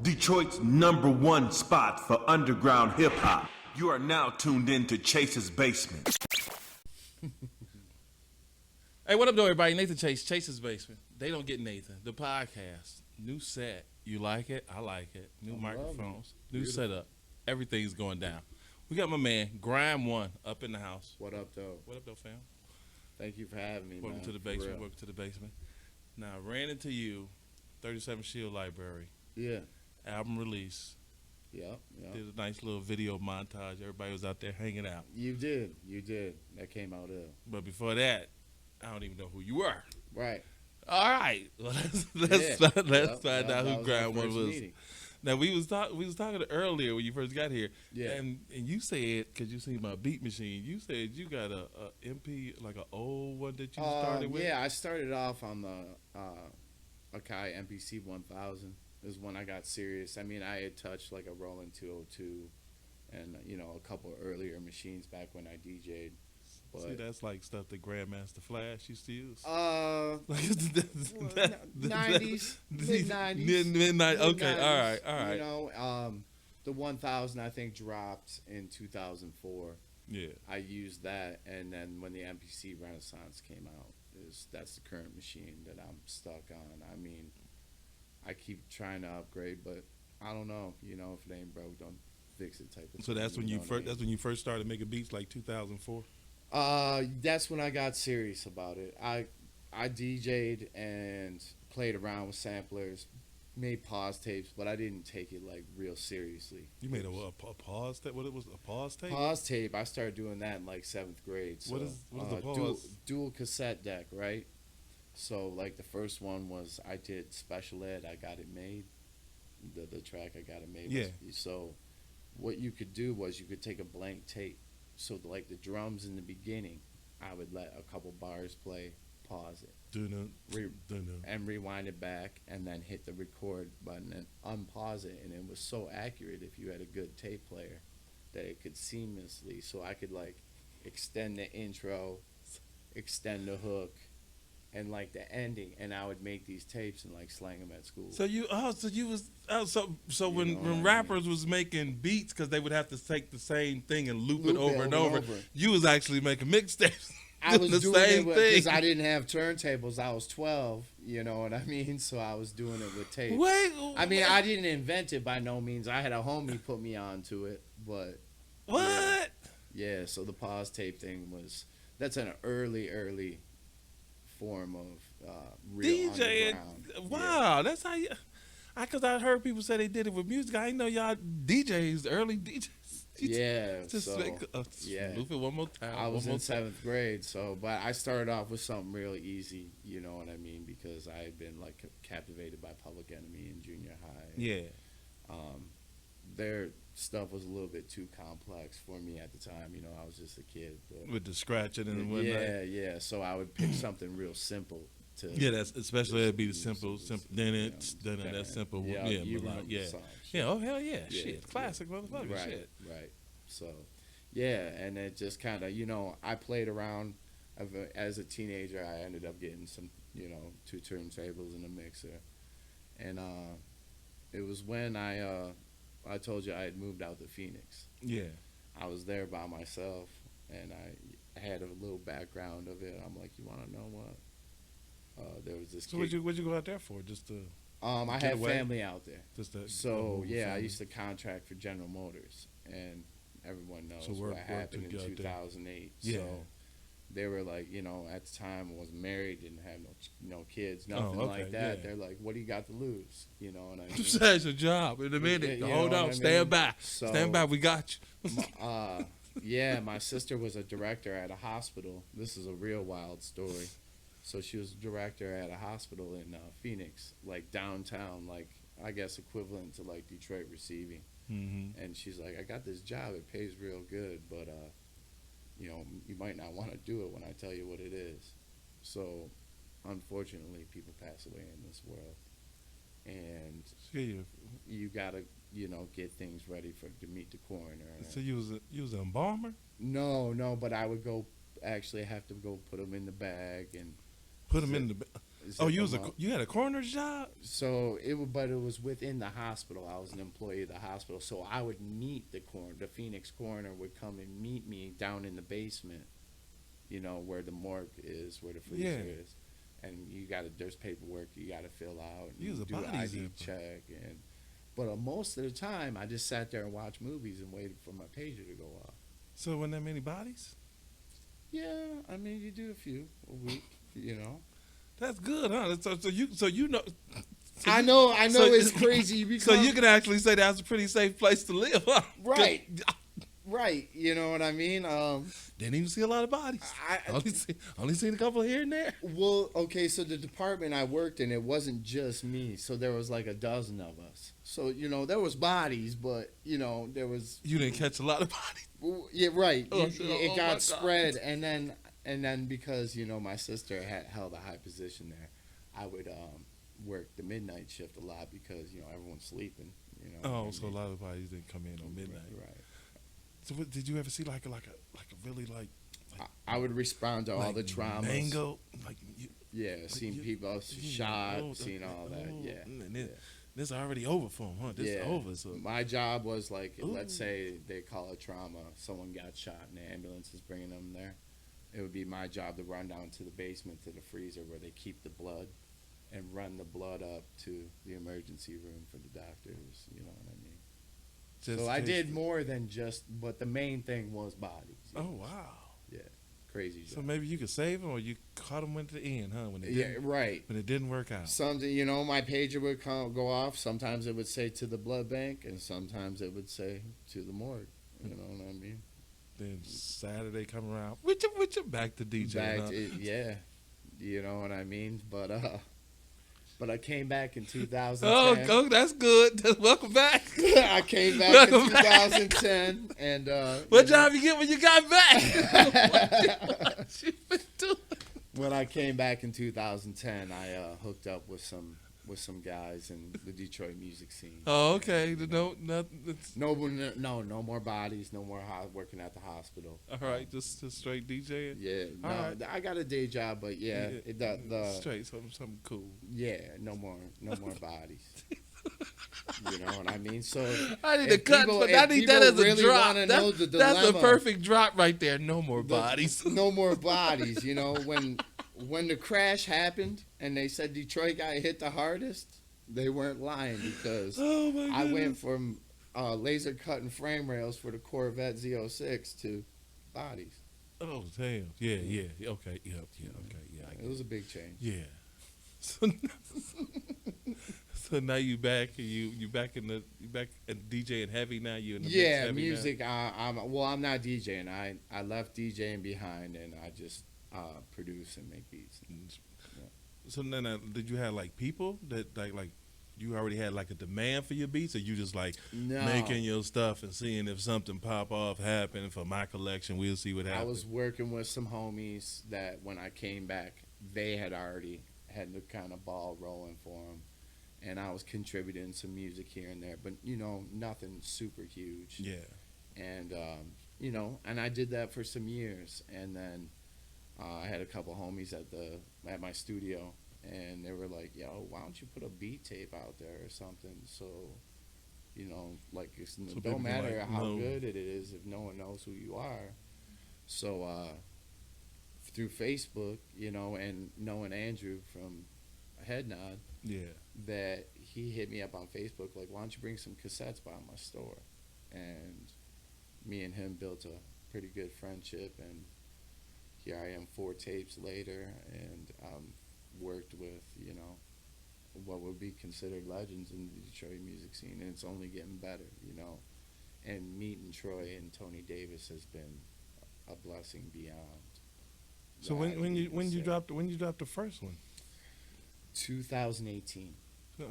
Detroit's #1 spot for underground hip-hop. You are now tuned in to Chase's Basement. Hey, what up, though, everybody? Nathan Chase, Chase's Basement. They Don't Get Nathan, the podcast. New set. You like it? I like it. New microphones, new setup. Everything's going down. We got my man, GrimeOne, up in the house. What up, though? What up, though, fam? Thank you for having me, Welcome man. to the basement. Welcome to the basement. Now, I ran into you, 37 Shield Library. Yeah. Album release. Yep. Did a nice little video montage. Everybody was out there hanging out. You did. That came out ill. But before that, I don't even know who you were. Right. All right. Well, let's find out who GrimeOne was. Meeting. Now we was talking earlier when you first got here. Yeah. And you said, because you seen my beat machine, you said you got a MP, like an old one that you started with. Yeah, I started off on the Akai MPC 1000. Is when I got serious. I mean, I had touched like a Roland 202 and, a couple earlier machines back when I DJ'd. But, see, that's like stuff that Grandmaster Flash used to use. 90s, mid-90s. Midnight. Okay, all right. The 1000 I think dropped in 2004. Yeah. I used that, and then when the MPC Renaissance came out, that's the current machine that I'm stuck on. I mean, I keep trying to upgrade, but I don't know. If it ain't broke, don't fix it type of so thing. that's when that's when you first started making beats, like 2004. That's when I got serious about it. I DJ'd and played around with samplers, made pause tapes, but I didn't take it like real seriously. You made a pause tape? What it was, a pause tape? Pause tape. I started doing that in like 7th grade. So, what is the pause? Dual cassette deck, right? So like the first one was I did Special Ed. I got it made. The track I got it made. Yeah. So what you could do was you could take a blank tape. So like the drums in the beginning, I would let a couple bars play, pause it, and rewind it back, and then hit the record button and unpause it. And it was so accurate if you had a good tape player that it could seamlessly. So I could like extend the intro, extend the hook, and like the ending, and I would make these tapes and like slang them at school. So when rappers was making beats, because they would have to take the same thing and loop it over and over, you was actually making mixtapes. I was doing it because I didn't have turntables. I was 12, you know what I mean? So I was doing it with tapes. I mean, I didn't invent it by no means. I had a homie put me onto it, but what? Yeah. So the pause tape thing that's an early form of real DJing. Wow, yeah. That's how you. Because I heard people say they did it with music. I didn't know y'all DJs, early DJs. Yeah. Loop it one more time. I was in 7th grade, but I started off with something really easy. You know what I mean? Because I had been like captivated by Public Enemy in junior high. Yeah. Their stuff was a little bit too complex for me at the time. I was just a kid. But with the scratching and whatnot. Yeah. So I would pick something real simple. That's especially it'd be the simple. That simple. Yeah. Oh hell yeah. Shit. Classic motherfucker. Right. So, yeah, and it just kind of I played around. As a teenager, I ended up getting some 2 turntables and a mixer, and it was when I told you I had moved out to Phoenix. Yeah. I was there by myself, and I had a little background of it. I'm like, you want to know what? There was this. So what'd you go out there for? Just to. I had family out there. Family. I used to contract for General Motors, and everyone knows what happened in 2008. Yeah. So they were like, at the time I wasn't married, didn't have no kids, nothing like that. Yeah. They're like, what do you got to lose? You know what I mean? That's your job in a minute. Hold on, stand by. Stand by, we got you. My sister was a director at a hospital. This is a real wild story. So she was a director at a hospital in Phoenix, like downtown, like I guess equivalent to like Detroit receiving. Mm-hmm. And she's like, I got this job. It pays real good, but you might not want to do it when I tell you what it is. So, unfortunately, people pass away in this world, and you gotta get things ready to meet the coroner. So you was an embalmer? No, but I would go. Actually, have to go put them in the bag and put them in the. Oh, you had a coroner's job? So but it was within the hospital. I was an employee of the hospital, so I would meet the coroner. The Phoenix coroner would come and meet me down in the basement, where the morgue is, where the freezer is, and there's paperwork you got to fill out, and you was a do an body ID zipper. check, but most of the time I just sat there and watched movies and waited for my pager to go off. So wasn't that many bodies? Yeah, I mean you do a few a week, That's good, huh? So you know. I know it's crazy. So you can actually say that's a pretty safe place to live, huh? Right. You know what I mean? Didn't even see a lot of bodies. I only seen a couple here and there. Well, okay, so the department I worked in, it wasn't just me. So there was like a dozen of us. So, there was bodies, but, there was... You didn't catch a lot of bodies. Yeah, right. Oh, it got spread, and then because, my sister had held a high position there, I would work the midnight shift a lot because, everyone's sleeping. So a lot of bodies didn't come in on midnight. Right. So did you ever see like a really like I would respond to all the traumas. Mango, seen people shot, seen all that. Yeah. This already over for them, huh? This is over. So my job was let's say they call it trauma. Someone got shot and the ambulance is bringing them there. It would be my job to run down to the basement to the freezer where they keep the blood and run the blood up to the emergency room for the doctors. You know what I mean? So I did more than but the main thing was bodies. Oh, wow. Yeah, crazy job. So maybe you could save them or you caught them at the end, huh? When it didn't work out. Something, my pager would go off. Sometimes it would say to the blood bank and sometimes it would say to the morgue. You know what I mean? Then Saturday come around, with you back to DJ. Yeah. You know what I mean? But I came back in 2010. Oh, that's good. Welcome back. I came back in 2010, and what job you get when you got back? What you been doing? When I came back in 2010, I hooked up with some guys in the Detroit music scene. Oh, okay. No more bodies. No more working at the hospital. All right, just straight DJing. Yeah, right. I got a day job, but the straight something cool. Yeah, no more bodies. You know what I mean? So I need a cut, but I need that as a really drop. That's a perfect drop right there. No more bodies. No more bodies. When the crash happened and they said Detroit got hit the hardest, they weren't lying because I went from laser cutting frame rails for the Corvette Z06 to bodies. Oh damn! Yeah. Okay. Yeah. It was a big change. Yeah. So now you back and you back in DJing heavy now. You in the mix heavy music. Now? I'm not DJing. I left DJing behind and I just produce and make beats. Yeah. So then, did you have like people that like you already had like a demand for your beats, or you just like making your stuff and seeing if something pop off happen for my collection? We'll see what happens. I was working with some homies that when I came back, they had already had the kind of ball rolling for them, and I was contributing some music here and there, but nothing super huge. Yeah. And and I did that for some years, and then I had a couple homies at my studio, and they were like, "Yo, why don't you put a beat tape out there or something?" So, it don't matter how good it is if no one knows who you are. So through Facebook, and knowing Andrew from Head Nod, that he hit me up on Facebook like, "Why don't you bring some cassettes by my store?" And me and him built a pretty good friendship, and here I am 4 tapes later, and worked with, what would be considered legends in the Detroit music scene, and it's only getting better, And meeting Troy and Tony Davis has been a blessing beyond. So when you dropped the first one? 2018.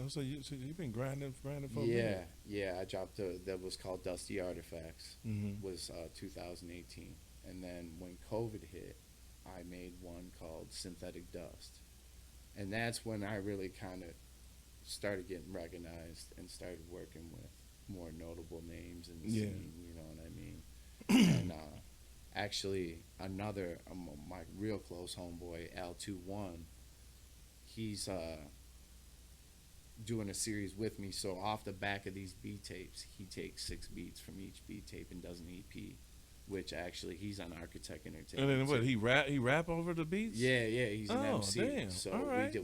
So you've been grinding for a minute. Yeah. I dropped that was called Dusty Artifacts. Mm-hmm. Was 2018. And then when COVID hit, I made one called Synthetic Dust. And that's when I really kind of started getting recognized and started working with more notable names in the scene, you know what I mean? And actually, my real close homeboy, Al21, he's doing a series with me. So off the back of these beat tapes, he takes 6 beats from each beat tape and does an EP, which actually he's on Architect Entertainment. And then what? He rap over the beats? Yeah, he's an MC. Damn. So all right.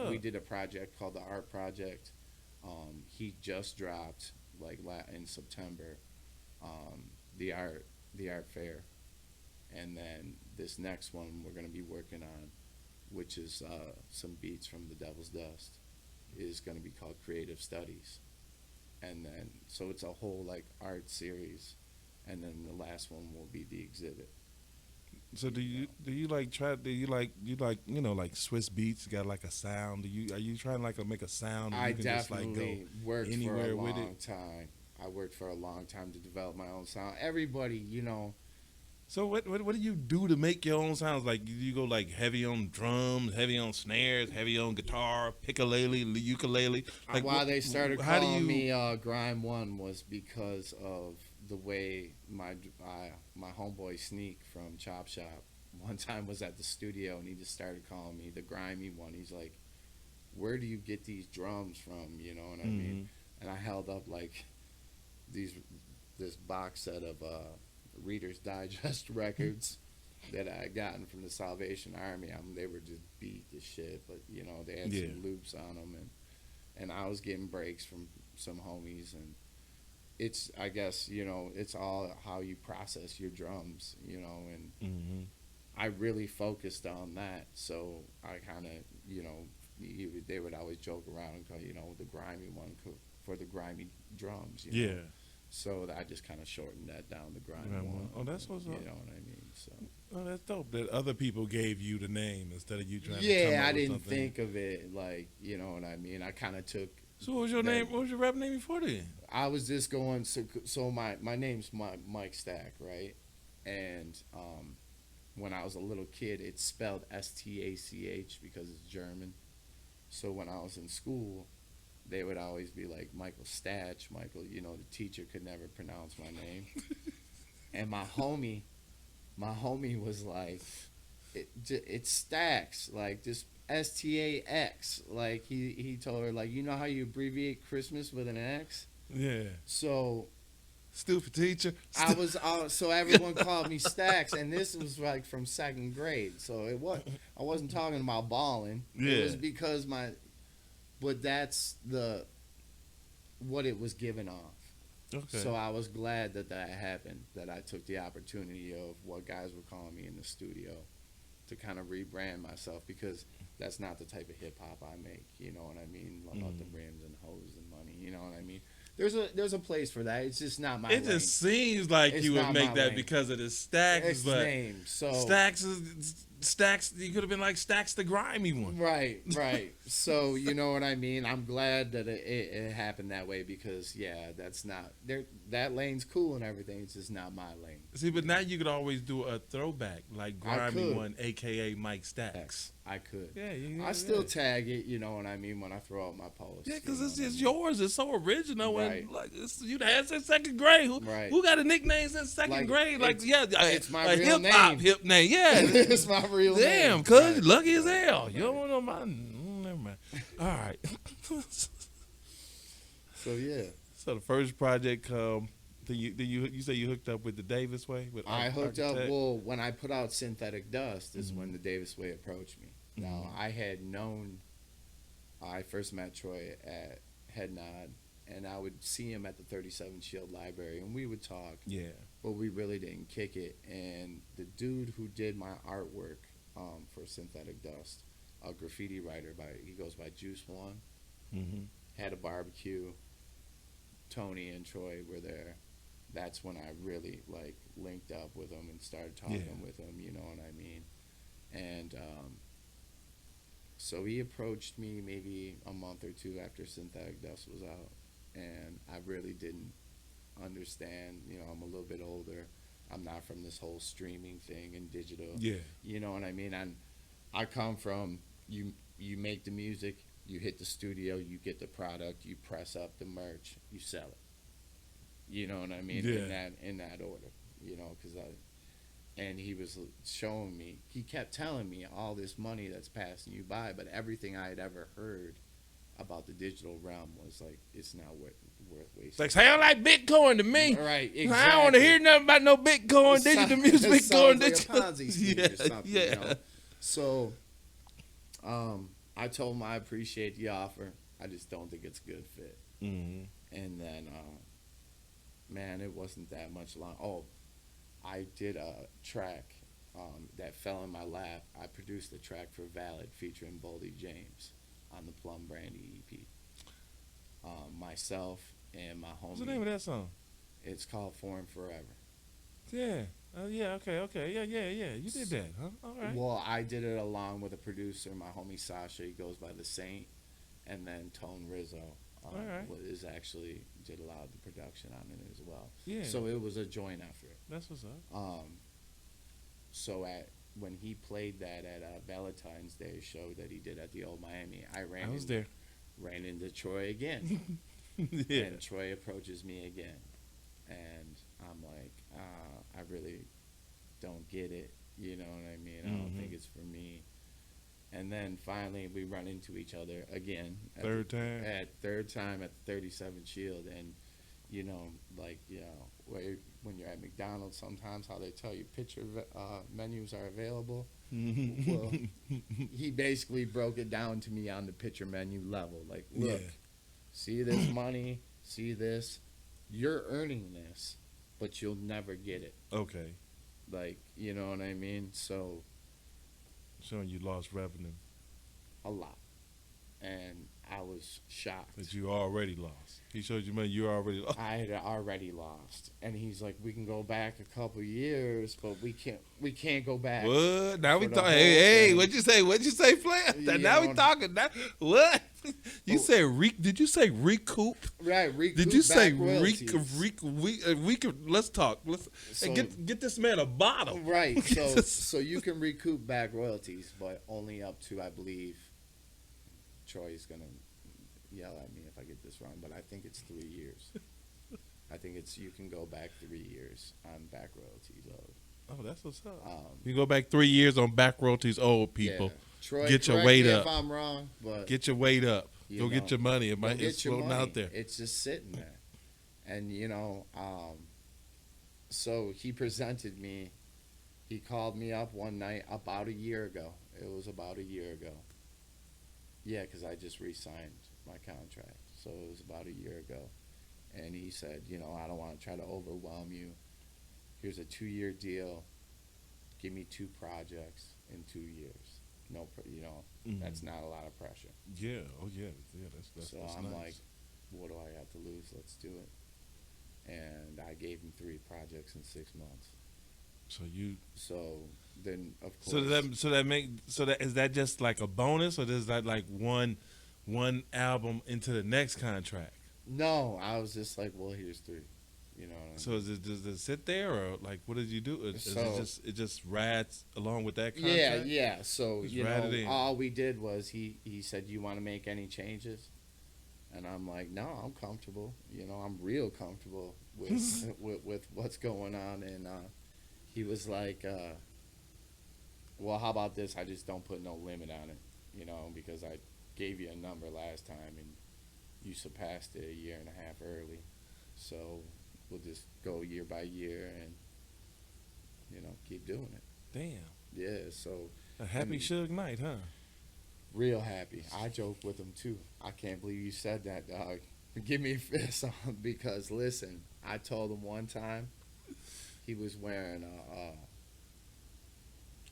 we did a project called the Art Project. He just dropped like in September, the art fair, and then this next one we're gonna be working on, which is some beats from the Devil's Dust, is gonna be called Creative Studies, and then so it's a whole like art series, and then the last one will be the exhibit. So do you like like Swiss Beats got like a sound? Are you trying to like make a sound? I you can definitely just, like, go worked anywhere for a with long it? time. I worked for a long time to develop my own sound. Everybody, you know. So what do you do to make your own sounds? Like you go like heavy on drums, heavy on snares, heavy on guitar, ukulele. Like why they started calling me GrimeOne was because of the way my homeboy Sneak from Chop Shop one time was at the studio and he just started calling me the grimy one. He's like, where do you get these drums from? You know what I mean? And I held up like this box set of Reader's Digest records that I had gotten from the Salvation Army. They were just beat to shit, but you know they had some loops on them, and I was getting breaks from some homies, and it's, I guess, you know, it's all how you process your drums, you know, and I really focused on that. So I kind of, you know, they would always joke around and call, you know, the grimy one for the grimy drums. You know? So I just kind of shortened that down to GrimeOne. Oh, that's what's up. You know what I mean? So. Oh, that's dope. That other people gave you the name instead of you trying to come up Yeah, with I didn't something. think of it like, you know what I mean? I kind of took. So what was your name? What was your rap name before then? I was just going. So my name's Mike Stack, right? And when I was a little kid, it's spelled Stach because it's German. So when I was in school, they would always be like, Michael Statch. Michael, you know, the teacher could never pronounce my name. And my homie was like, it stacks, like just Stax. Like he told her, like, you know how you abbreviate Christmas with an X? Yeah. So stupid teacher. So everyone called me Stacks, and this was like from 2nd grade. So I wasn't talking about balling. Yeah. It was because but that's what it was given off. Okay. So I was glad that happened, that I took the opportunity of what guys were calling me in the studio to kind of rebrand myself, because that's not the type of hip hop I make. You know what I mean? About the rims and hoes and money. You know what I mean? There's a place for that. It's just not my lane. It just seems like It's you would not make my that lane. because of the Stacks. It's but name. So Stacks. You could have been like Stacks the grimy one. Right. So you know what I mean? I'm glad that it happened that way, because that's not there. That lane's cool and everything. It's just not my lane. See, but now you could always do a throwback like grimy could. one, aka Mike Stacks. I could. Yeah. I still tag it. You know what I mean, when I throw out my posts. Yeah, because you know it's what I just mean? yours. It's so original. Right. And like you had since 2nd grade. Who got a nickname since 2nd grade? Like it's my real hip name. Yeah, it's my real name. Damn, cuz you lucky as hell. You don't know my. Never mind. All right. So yeah. So the first project, you say you hooked up with the Davis Way? I hooked up. Well, when I put out Synthetic Dust is when the Davis Way approached me. Now I had known. I first met Troy at Head Nod, and I would see him at the 37 Shield Library, and we would talk. Yeah. But we really didn't kick it. And the dude who did my artwork for Synthetic Dust, a graffiti writer, he goes by Juice One, had a barbecue. Tony and Troy were there. That's when I really like linked up with him and started talking with him. You know what I mean? And so he approached me maybe a month or 2 after Synthetic Dust was out, and I really didn't understand. You know, I'm a little bit older. I'm not from this whole streaming thing and digital. Yeah. You know what I mean? And I come from you make the music, you hit the studio, you get the product, you press up the merch, you sell it. You know what I mean? Yeah. In that order. You know, because and he was showing me. He kept telling me all this money that's passing you by, but everything I had ever heard about the digital realm was like, it's not worth wasting. Like, sound like Bitcoin to me. Right, exactly. I don't want to hear nothing about no Bitcoin, digital music, It Bitcoin, sounds like digital. a Ponzi scheme or something, yeah. you know? So, I told him I appreciate the offer. I just don't think it's a good fit. Mm-hmm. And then, man, it wasn't that much long. Oh, I did a track that fell in my lap. I produced a track for Valid featuring Boldy James on the Plum Brandy EP. Myself and my homie. What's the name of that song? It's called Foreign Forever. Yeah. Yeah, okay. Yeah. You did that, huh? All right. Well, I did it along with a producer, my homie Sasha. He goes by The Saint. And then Tone Rizzo is actually did a lot of the production on it as well. Yeah. So it was a joint effort. That's what's up. So when he played that at a Valentine's Day show that he did at the Old Miami, I was there. Ran into Troy again. Yeah. And Troy approaches me again. And I'm like, I really don't get it. You know what I mean? I don't think it's for me. And then finally we run into each other again. Third time at the 37 Shield. And, you know, like, you know, when you're at McDonald's sometimes how they tell you picture menus are available. Well, he basically broke it down to me on the picture menu level. Like, look, see this money, see this. You're earning this, but you'll never get it. Okay. Like, you know what I mean? So... Showing you lost revenue. A lot. And I was shocked. That you already lost. He showed you money you already lost. I had already lost. And he's like, we can go back a couple years, but we can't go back. What? Now we talking. Hey, what'd you say, Flair? Now we talking. What? You said did you say recoup? Right, recoup. Did you say let's talk. Get this man a bottle. Right. So you can recoup back royalties, but only up to, I believe, Troy's gonna yell at me if I get this wrong, but I think it's 3 years. I think you can go back 3 years on back royalties owed. Oh, that's what's up. You go back 3 years on back royalties owed, people. Yeah. Troy, get your weight up. If I'm wrong, but get your weight up. Go get your money. It's floating out there. It's just sitting there, and you know. So he presented me. He called me up one night about a year ago. It was about a year ago. Yeah, because I just re-signed my contract, so it was about a year ago. And he said, you know, I don't want to try to overwhelm you. Here's a 2-year deal. Give me 2 projects in 2 years. No, you know, that's not a lot of pressure. Yeah, that's so that's I'm nice. like, what do I have to lose? Let's do it. And I gave him 3 projects in 6 months. So then, of course. So is that just like a bonus, or is that like one album into the next contract? No, I was just like, well, here's 3. You know. So does it sit there, or like what did you do? It just rides along with that contract? Yeah. So just you know, all we did was he said, "You want to make any changes?" And I'm like, "No, I'm comfortable. You know, I'm real comfortable with with what's going on." And he was like, "Well, how about this? I just don't put no limit on it, you know, because I gave you a number last time and you surpassed it a year and a half early, so." We'll just go year by year and, you know, keep doing it. Damn. Yeah, so. A happy Suge Knight, huh? Real happy. I joke with him, too. I can't believe you said that, dog. Give me a fist on because, listen, I told him one time he was wearing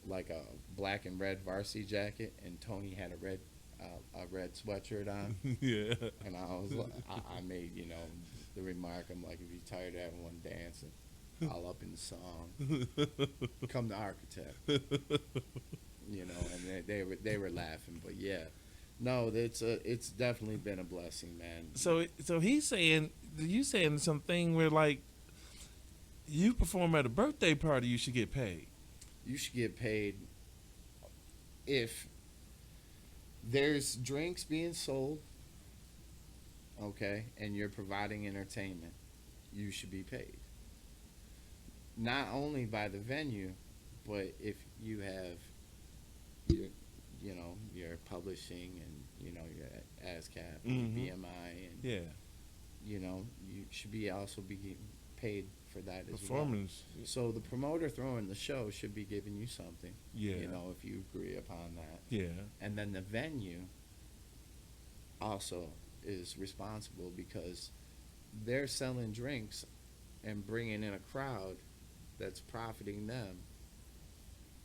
like a black and red varsity jacket, and Tony had a red sweatshirt on. Yeah. And I made, you know, the remark, I'm like, if you're tired of everyone dancing, all up in the song, come to Architect. You know, and they were laughing, but yeah. No, it's definitely been a blessing, man. So he's saying, you saying something where like you perform at a birthday party, you should get paid. You should get paid if there's drinks being sold, okay, and you're providing entertainment, you should be paid. Not only by the venue, But if you have your, your publishing and your ASCAP, and BMI, and you should be also be paid for that as Performance. well. So the promoter throwing the show should be giving you something. Yeah. If you agree upon that. Yeah. And then the venue also is responsible because they're selling drinks and bringing in a crowd that's profiting them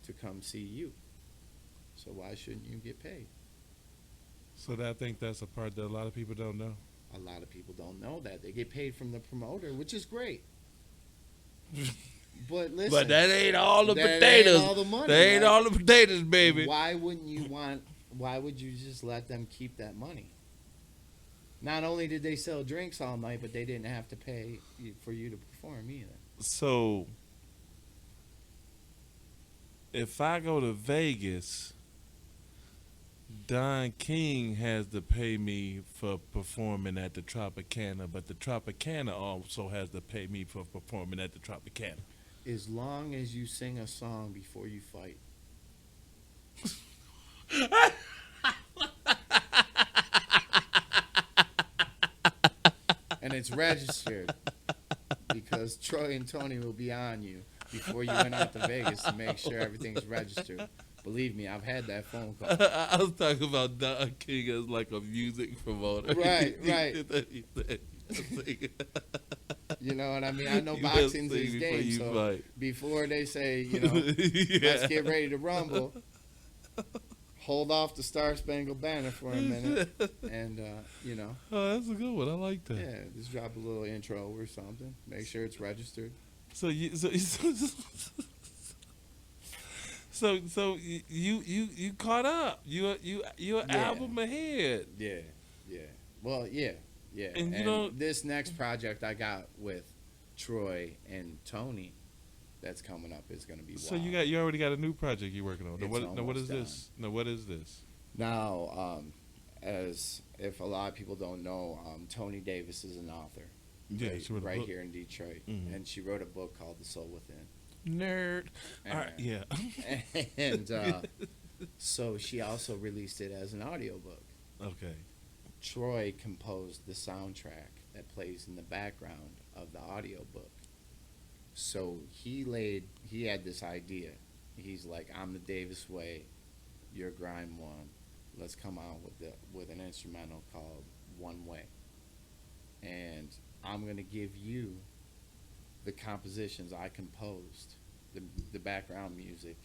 to come see you. So why shouldn't you get paid? So I think that's a part that a lot of people don't know. A lot of people don't know that. They get paid from the promoter, which is great. But listen. But that ain't all the that potatoes. Ain't all the money. That ain't all the potatoes, baby. Why would you just let them keep that money? Not only did they sell drinks all night, but they didn't have to pay for you to perform either. So, if I go to Vegas, Don King has to pay me for performing at the Tropicana, but the Tropicana also has to pay me for performing at the Tropicana. As long as you sing a song before you fight. And it's registered because Troy and Tony will be on you before you went out to Vegas to make sure everything's registered. Believe me, I've had that phone call. I was talking about Don King as like a music promoter. Right. You know what I mean? I know boxing's these days, so fight. Before they say, let's get ready to rumble, hold off the Star Spangled Banner for a minute, and, Oh, that's a good one. I like that. Yeah, just drop a little intro or something. Make sure it's registered. So you caught up. You an album ahead. Yeah. Well, yeah. And this next project I got with Troy and Tony that's coming up is going to be wild. So you already got a new project you're working on. What is done. this? No, what is this? Now, as if a lot of people don't know, Tony Davis is an author. Yeah, she wrote a right book. Here in Detroit, and she wrote a book called The Soul Within. Nerd. All right, yeah. And so she also released it as an audiobook. Okay. Troy composed the soundtrack that plays in the background of the audiobook. So he had this idea. He's like, I'm the Davis Way, you're GrimeOne. Let's come out with an instrumental called One Way. And I'm going to give you the compositions I composed, the background music,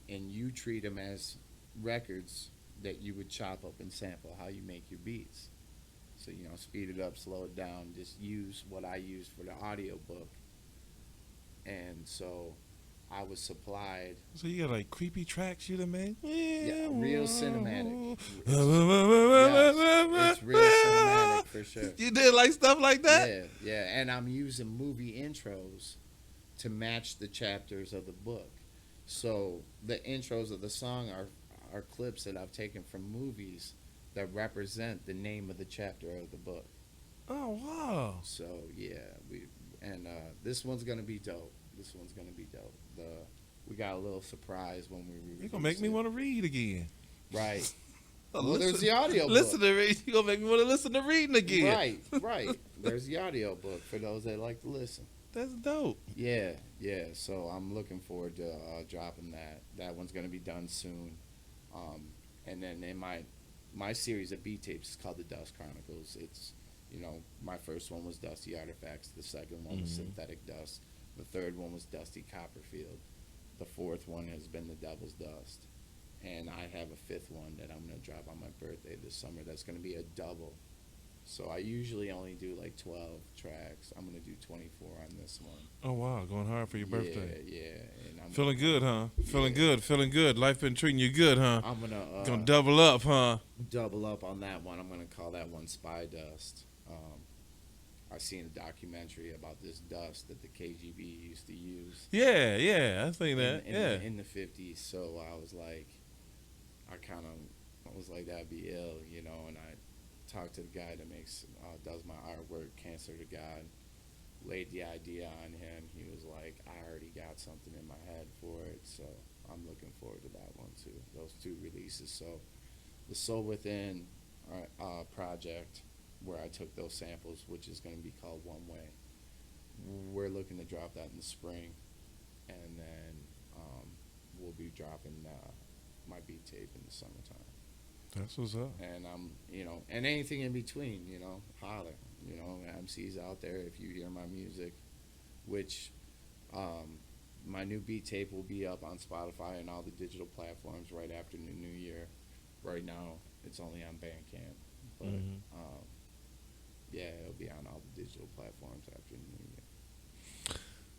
and you treat them as records that you would chop up and sample, how you make your beats. So, speed it up, slow it down, just use what I used for the audiobook. And so I was supplied. So you got like creepy tracks you done made? Yeah, real cinematic. It's real cinematic for sure. You did like stuff like that? Yeah. And I'm using movie intros to match the chapters of the book. So the intros of the song are clips that I've taken from movies that represent the name of the chapter of the book. Oh, wow. So, yeah, this one's going to be dope. We got a little surprise when we release. You're going to make me want to read again. Right. Well, there's the audio book. Listen to read. You're going to make me want to listen to reading again. Right. There's the audio book for those that like to listen. That's dope. Yeah. So I'm looking forward to dropping that. That one's going to be done soon. And then in my series of beat tapes is called The Dust Chronicles. It's, my first one was Dusty Artifacts. The second one was Synthetic Dust. The third one was Dusty Copperfield. The fourth one has been The Devil's Dust. And I have a fifth one that I'm going to drop on my birthday this summer. That's going to be a double. So I usually only do like 12 tracks. I'm going to do 24 on this one. Oh, wow. Going hard for your birthday. Yeah. And I'm feeling good, huh? Feeling good. Life been treating you good, huh? I'm gonna double up, huh? Double up on that one. I'm going to call that one Spy Dust. I seen a documentary about this dust that the KGB used to use. Yeah, I think that. In the 50s. So I was like, that'd be ill, and I talked to the guy that does my artwork, Cancer to God, laid the idea on him. He was like, I already got something in my head for it, so I'm looking forward to that one too. Those two releases. So the Soul Within project, where I took those samples, which is going to be called One Way. We're looking to drop that in the spring, and then we'll be dropping my beat tape in the summertime. That's what's up. And and anything in between, holler. MCs out there, if you hear my music, which my new beat tape will be up on Spotify and all the digital platforms right after the new year. Right now, it's only on Bandcamp, but yeah, it'll be on all the digital platforms after the new year.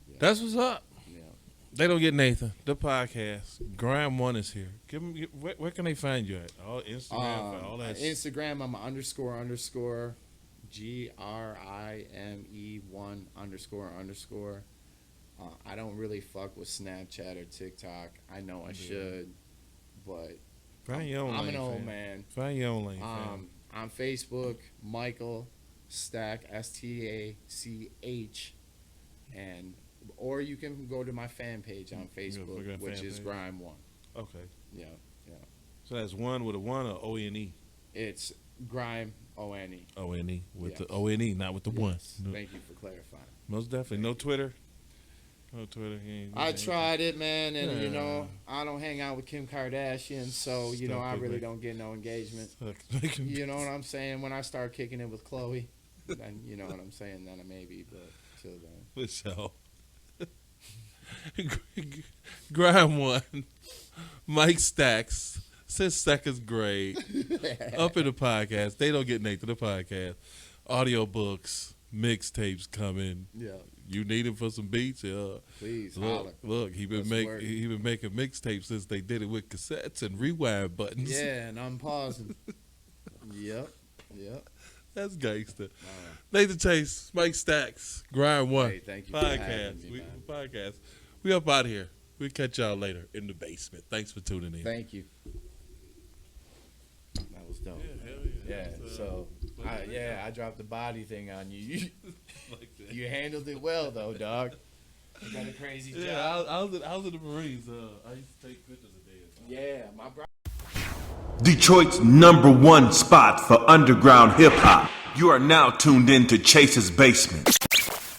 Yeah. That's what's up. Yeah. They don't get Nathan. The podcast. GrimeOne is here. Where can they find you at? All Instagram, all that. Instagram, I'm __ GRIME1 __. I don't really fuck with Snapchat or TikTok. I know I should, but find your own I'm lane, an old fam. man. Find your own lane, fam. On Facebook, Michael Stack, STACH, or you can go to my fan page on Facebook, which is GrimeOne. Okay. Yeah. So that's one with a one or O-N-E? It's GrimeOne. O-N-E with Yes. the O-N-E, not with the one. No. Thank you for clarifying. Most definitely. No Twitter. No Twitter. I tried it, man, and I don't hang out with Kim Kardashian, so I really don't get no engagement. You know what I'm saying? When I start kicking it with Chloe, then you know what I'm saying. Then maybe, but till then. For sure. GrimeOne, Mike Stacks, since second grade, up in the podcast. They don't get Nathan the podcast. Audiobooks, mixtapes coming. Yeah. You need him for some beats? Please, holler. Look, he been making mixtapes since they did it with cassettes and rewind buttons. Yeah, and I'm pausing. Yep. That's gangster. Nathan Chase, Mike Stacks, GrimeOne. Hey, thank you for having me, man. Podcast. We up out here. We'll catch y'all later in the basement. Thanks for tuning in. Thank you. That was dope. Yeah, hell yeah. So I dropped the body thing on you. You handled it well, though, dog. You got a crazy job. Yeah, I was in the Marines. I used to take pictures of days. Yeah, my brother. Detroit's #1 spot for underground hip hop. You are now tuned in to Chase's Basement.